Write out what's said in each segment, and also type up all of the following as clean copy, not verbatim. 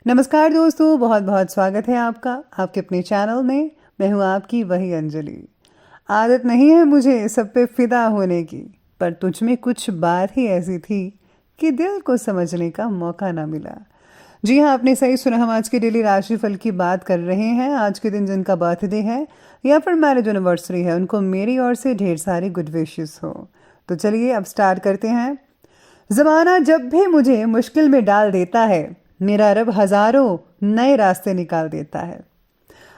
नमस्कार दोस्तों, बहुत बहुत स्वागत है आपका आपके अपने चैनल में। मैं हूँ आपकी वही अंजलि। आदत नहीं है मुझे सब पे फिदा होने की, पर तुझ में कुछ बात ही ऐसी थी कि दिल को समझने का मौका ना मिला। जी हाँ, आपने सही सुना। हम आज के डेली राशिफल की बात कर रहे हैं। आज के दिन जिनका बर्थडे है या फिर मैरिज एनिवर्सरी है, उनको मेरी ओर से ढेर सारी गुड विशेस हो। तो चलिए अब स्टार्ट करते हैं। ज़माना जब भी मुझे मुश्किल में डाल देता है, मेरा रब हज़ारों नए रास्ते निकाल देता है।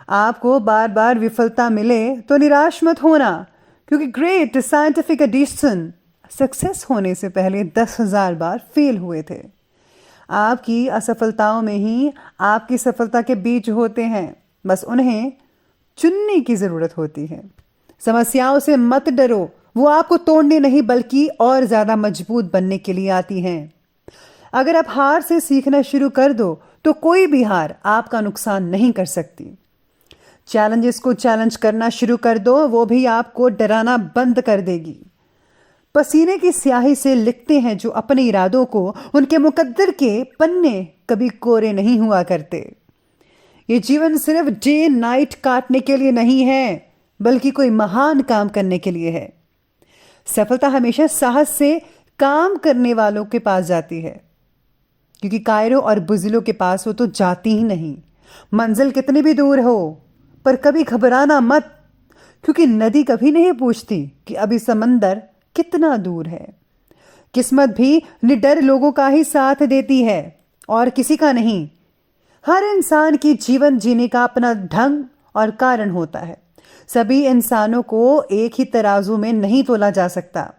आपको बार बार विफलता मिले तो निराश मत होना, क्योंकि ग्रेट साइंटिफिक एडिशन सक्सेस होने से पहले 10,000 बार फेल हुए थे। आपकी असफलताओं में ही आपकी सफलता के बीज होते हैं, बस उन्हें चुनने की ज़रूरत होती है। समस्याओं से मत डरो, वो आपको तोड़ने नहीं बल्कि और ज़्यादा मजबूत बनने के लिए आती हैं। अगर आप हार से सीखना शुरू कर दो तो कोई भी हार आपका नुकसान नहीं कर सकती। चैलेंजेस को चैलेंज करना शुरू कर दो, वो भी आपको डराना बंद कर देगी। पसीने की स्याही से लिखते हैं जो अपने इरादों को, उनके मुकद्दर के पन्ने कभी कोरे नहीं हुआ करते। ये जीवन सिर्फ डे नाइट काटने के लिए नहीं है, बल्कि कोई महान काम करने के लिए है। सफलता हमेशा साहस से काम करने वालों के पास जाती है, क्योंकि कायरों और बुज़िलों के पास वो तो जाती ही नहीं। मंजिल कितनी भी दूर हो, पर कभी घबराना मत, क्योंकि नदी कभी नहीं पूछती कि अभी समंदर कितना दूर है। किस्मत भी निडर लोगों का ही साथ देती है और किसी का नहीं। हर इंसान की जीवन जीने का अपना ढंग और कारण होता है। सभी इंसानों को एक ही तराजू में नहीं तोला जा सकता।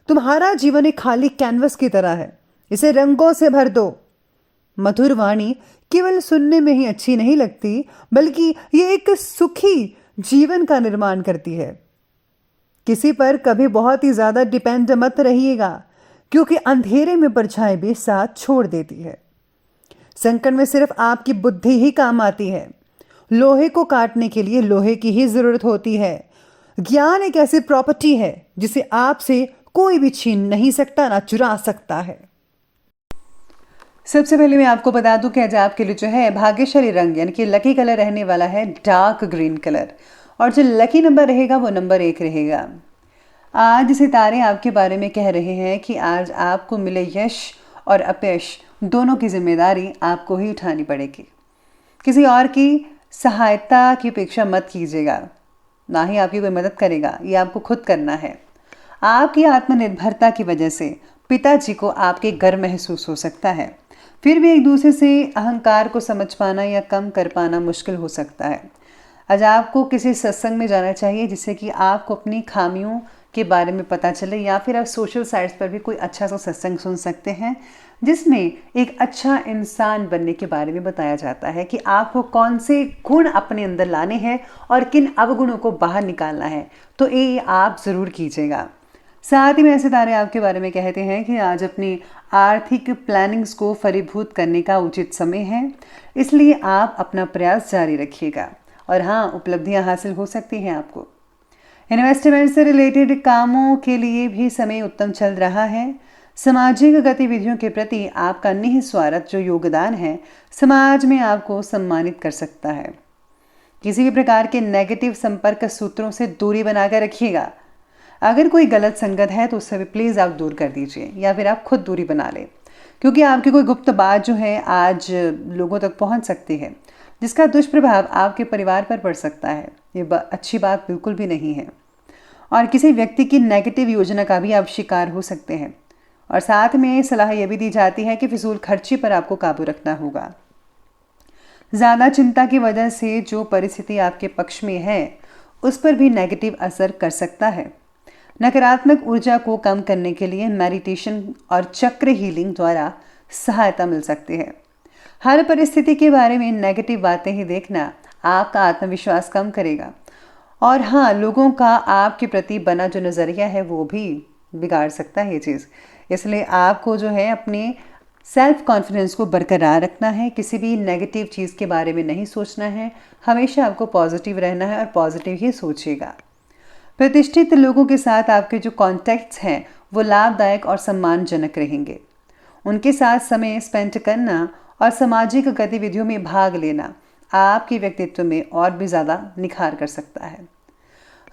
तुम्हारा जीवन एक खाली कैनवस की तरह है, इसे रंगों से भर दो। मधुर वाणी केवल सुनने में ही अच्छी नहीं लगती, बल्कि ये एक सुखी जीवन का निर्माण करती है। किसी पर कभी बहुत ही ज्यादा डिपेंड मत रहिएगा, क्योंकि अंधेरे में परछाई भी साथ छोड़ देती है। संकट में सिर्फ आपकी बुद्धि ही काम आती है। लोहे को काटने के लिए लोहे की ही जरूरत होती है। ज्ञान एक ऐसी प्रॉपर्टी है जिसे आपसे कोई भी छीन नहीं सकता, ना चुरा सकता है। सबसे पहले मैं आपको बता दूं कि आज आपके लिए जो है भाग्यशाली रंग यानी कि लकी कलर रहने वाला है डार्क ग्रीन कलर, और जो लकी नंबर रहेगा वो नंबर 1 रहेगा। आज सितारे आपके बारे में कह रहे हैं कि आज आपको मिले यश और अपयश दोनों की जिम्मेदारी आपको ही उठानी पड़ेगी। किसी और की सहायता की अपेक्षा मत कीजिएगा, ना ही आपकी कोई मदद करेगा, ये आपको खुद करना है। आपकी आत्मनिर्भरता की वजह से पिताजी को आपके गर्व महसूस हो सकता है। फिर भी एक दूसरे से अहंकार को समझ पाना या कम कर पाना मुश्किल हो सकता है। आज आपको किसी सत्संग में जाना चाहिए जिससे कि आपको अपनी खामियों के बारे में पता चले, या फिर आप सोशल साइट्स पर भी कोई अच्छा सा सत्संग सुन सकते हैं जिसमें एक अच्छा इंसान बनने के बारे में बताया जाता है कि आपको कौन से गुण अपने अंदर लाने हैं और किन अवगुणों को बाहर निकालना है। तो ये आप ज़रूर कीजिएगा। साथ ही में सितारे आपके बारे में कहते हैं कि आज अपनी आर्थिक प्लानिंग्स को फलीभूत करने का उचित समय है, इसलिए आप अपना प्रयास जारी रखिएगा और हाँ, उपलब्धियां हासिल हो सकती हैं आपको। इन्वेस्टमेंट से रिलेटेड कामों के लिए भी समय उत्तम चल रहा है। सामाजिक गतिविधियों के प्रति आपका निस्वार्थ जो योगदान है समाज में आपको सम्मानित कर सकता है। किसी भी प्रकार के नेगेटिव संपर्क सूत्रों से दूरी बनाकर रखिएगा। अगर कोई गलत संगत है तो उससे भी प्लीज़ आप दूर कर दीजिए, या फिर आप खुद दूरी बना लें, क्योंकि आपकी कोई गुप्त बात जो है आज लोगों तक पहुंच सकती है, जिसका दुष्प्रभाव आपके परिवार पर पड़ सकता है। ये अच्छी बात बिल्कुल भी नहीं है। और किसी व्यक्ति की नेगेटिव योजना का भी आप शिकार हो सकते हैं। और साथ में सलाह यह भी दी जाती है कि फिजूल खर्ची पर आपको काबू रखना होगा। ज़्यादा चिंता की वजह से जो परिस्थिति आपके पक्ष में है उस पर भी नेगेटिव असर कर सकता है। नकारात्मक ऊर्जा को कम करने के लिए मेडिटेशन और चक्र हीलिंग द्वारा सहायता मिल सकती है। हर परिस्थिति के बारे में नेगेटिव बातें ही देखना आपका आत्मविश्वास कम करेगा, और हाँ, लोगों का आपके प्रति बना जो नज़रिया है वो भी बिगाड़ सकता है ये चीज़। इसलिए आपको जो है अपने सेल्फ कॉन्फिडेंस को बरकरार रखना है। किसी भी नेगेटिव चीज़ के बारे में नहीं सोचना है, हमेशा आपको पॉजिटिव रहना है और पॉजिटिव ही सोचिएगा। प्रतिष्ठित लोगों के साथ आपके जो कॉन्टैक्ट्स हैं वो लाभदायक और सम्मानजनक रहेंगे। उनके साथ समय स्पेंड करना और सामाजिक गतिविधियों में भाग लेना आपके व्यक्तित्व में और भी ज़्यादा निखार कर सकता है।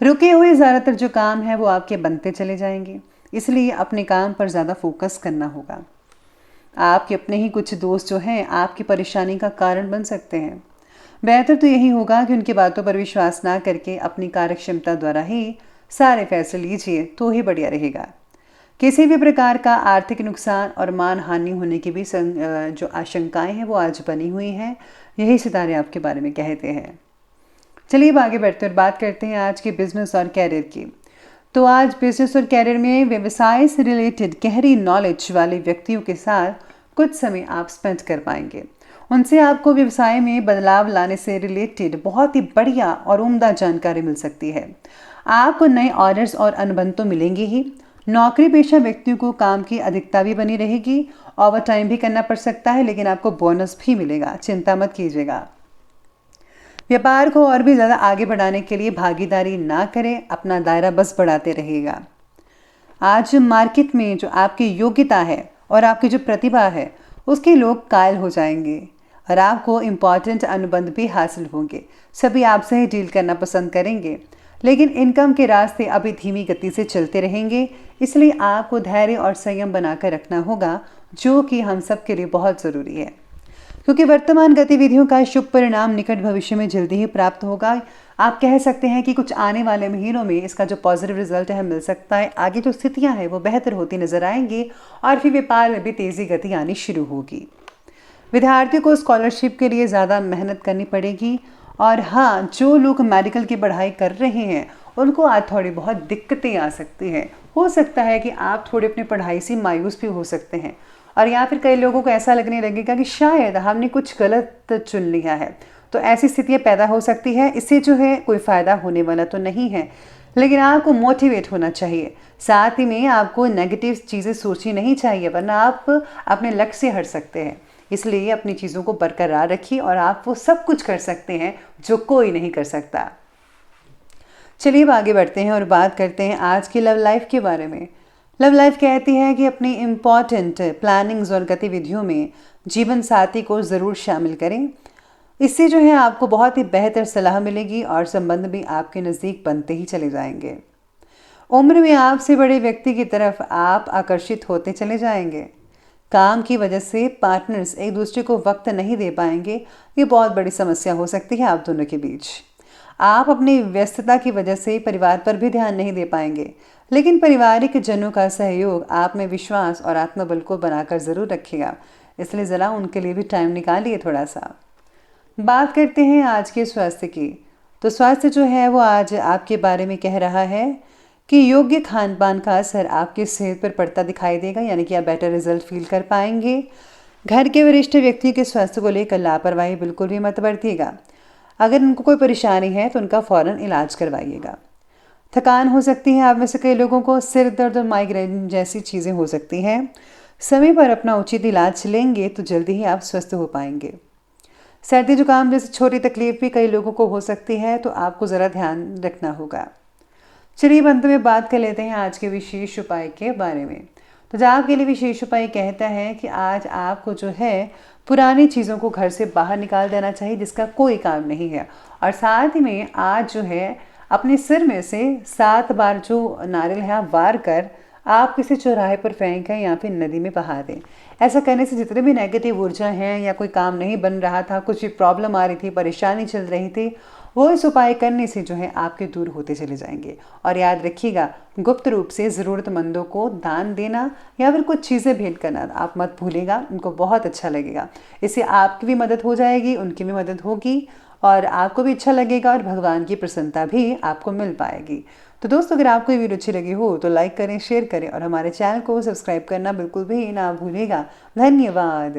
रुके हुए ज़्यादातर जो काम है वो आपके बनते चले जाएंगे, इसलिए अपने काम पर ज़्यादा फोकस करना होगा। आपके अपने ही कुछ दोस्त जो हैं आपकी परेशानी का कारण बन सकते हैं। बेहतर तो यही होगा कि उनकी बातों पर विश्वास ना करके अपनी कार्यक्षमता द्वारा ही सारे फैसले लीजिए तो ही बढ़िया रहेगा। किसी भी प्रकार का आर्थिक नुकसान और मान हानि होने की भी जो आशंकाएं हैं वो आज बनी हुई हैं। यही सितारे आपके बारे में कहते हैं। चलिए अब आगे बढ़ते और बात करते हैं आज के बिजनेस और कैरियर की। तो आज बिजनेस और कैरियर में व्यवसाय से रिलेटेड गहरी नॉलेज वाले व्यक्तियों के साथ कुछ समय आप स्पेंड कर पाएंगे। उनसे आपको व्यवसाय में बदलाव लाने से रिलेटेड बहुत ही बढ़िया और उम्दा जानकारी मिल सकती है। आपको नए ऑर्डर्स और अनुबंध तो मिलेंगे ही। नौकरी पेशा व्यक्तियों को काम की अधिकता भी बनी रहेगी, ओवर टाइम भी करना पड़ सकता है, लेकिन आपको बोनस भी मिलेगा, चिंता मत कीजिएगा। व्यापार को और भी ज़्यादा आगे बढ़ाने के लिए भागीदारी ना करें, अपना दायरा बस बढ़ाते रहिएगा। आज मार्केट में जो आपकी योग्यता है और आपकी जो प्रतिभा है उसके लोग कायल हो जाएंगे और आपको इम्पॉर्टेंट अनुबंध भी हासिल होंगे। सभी आपसे ही डील करना पसंद करेंगे, लेकिन इनकम के रास्ते अभी धीमी गति से चलते रहेंगे, इसलिए आपको धैर्य और संयम बनाकर रखना होगा, जो कि हम सब के लिए बहुत ज़रूरी है। क्योंकि वर्तमान गतिविधियों का शुभ परिणाम निकट भविष्य में जल्दी ही प्राप्त होगा। आप कह सकते हैं कि कुछ आने वाले महीनों में इसका जो पॉजिटिव रिजल्ट है मिल सकता है। आगे जो स्थितियां हैं वो बेहतर होती नजर आएंगी और फिर व्यापार में भी तेज़ी गति आनी शुरू होगी। विद्यार्थियों को स्कॉलरशिप के लिए ज़्यादा मेहनत करनी पड़ेगी। और हाँ, जो लोग मेडिकल की पढ़ाई कर रहे हैं उनको आज थोड़ी बहुत दिक्कतें आ सकती हैं। हो सकता है कि आप थोड़ी अपनी पढ़ाई से मायूस भी हो सकते हैं, और या फिर कई लोगों को ऐसा लगने लगेगा कि शायद हमने कुछ गलत चुन लिया है। तो ऐसी स्थितियाँ पैदा हो सकती है। इससे जो है कोई फ़ायदा होने वाला तो नहीं है, लेकिन आपको मोटिवेट होना चाहिए। साथ ही में आपको नेगेटिव चीज़ें सोचनी नहीं चाहिए, वरना आप अपने लक्ष्य से हट सकते हैं। इसलिए अपनी चीज़ों को बरकरार रखिए और आप वो सब कुछ कर सकते हैं जो कोई नहीं कर सकता। चलिए अब आगे बढ़ते हैं और बात करते हैं आज की लव लाइफ के बारे में। लव लाइफ कहती है कि अपनी इम्पॉर्टेंट प्लानिंग्स और गतिविधियों में जीवन साथी को ज़रूर शामिल करें। इससे जो है आपको बहुत ही बेहतर सलाह मिलेगी और संबंध भी आपके नज़दीक बनते ही चले जाएंगे। उम्र में आपसे बड़े व्यक्ति की तरफ आप आकर्षित होते चले जाएंगे। काम की वजह से पार्टनर्स एक दूसरे को वक्त नहीं दे पाएंगे। ये बहुत बड़ी समस्या हो सकती है आप दोनों के बीच। आप अपनी व्यस्तता की वजह से परिवार पर भी ध्यान नहीं दे पाएंगे, लेकिन पारिवारिक जनों का सहयोग आप में विश्वास और आत्मबल को बनाकर ज़रूर रखेगा। इसलिए ज़रा उनके लिए भी टाइम निकालिए थोड़ा सा। बात करते हैं आज के स्वास्थ्य की। तो स्वास्थ्य जो है वो आज आपके बारे में कह रहा है कि योग्य खान पान का असर आपकी सेहत पर पड़ता दिखाई देगा, यानी कि आप बेटर रिजल्ट फील कर पाएंगे। घर के वरिष्ठ व्यक्तियों के स्वास्थ्य को लेकर लापरवाही बिल्कुल भी मत बरतिएगा। अगर उनको कोई परेशानी है तो उनका फ़ौरन इलाज करवाइएगा। थकान हो सकती है, आप में से कई लोगों को सिर दर्द और माइग्रेन जैसी चीज़ें हो सकती हैं। समय पर अपना उचित इलाज लेंगे तो जल्दी ही आप स्वस्थ हो पाएंगे। सर्दी जुकाम जैसी छोटी तकलीफ भी कई लोगों को हो सकती है, तो आपको ज़रा ध्यान रखना होगा। चलिए अंत में बात कर लेते हैं आज के विशेष उपाय के बारे में। तो जो आपके लिए विशेष उपाय कहता है कि आज आपको जो है पुरानी चीज़ों को घर से बाहर निकाल देना चाहिए जिसका कोई काम नहीं है। और साथ ही में आज जो है अपने सिर में से 7 बार जो नारियल है आप वार कर आप किसी चौराहे पर फेंकें या फिर नदी में बहा दें। ऐसा करने से जितने भी नेगेटिव ऊर्जा हैं या कोई काम नहीं बन रहा था, कुछ भी प्रॉब्लम आ रही थी, परेशानी चल रही थी, वो इस उपाय करने से जो है आपके दूर होते चले जाएंगे। और याद रखिएगा, गुप्त रूप से ज़रूरतमंदों को दान देना या फिर कुछ चीज़ें भेंट करना आप मत भूलिएगा, उनको बहुत अच्छा लगेगा। इससे आपकी भी मदद हो जाएगी, उनकी भी मदद होगी और आपको भी अच्छा लगेगा और भगवान की प्रसन्नता भी आपको मिल पाएगी। तो दोस्तों, अगर आपको ये वीडियो अच्छी लगी हो तो लाइक करें, शेयर करें और हमारे चैनल को सब्सक्राइब करना बिल्कुल भी ना भूलिएगा। धन्यवाद।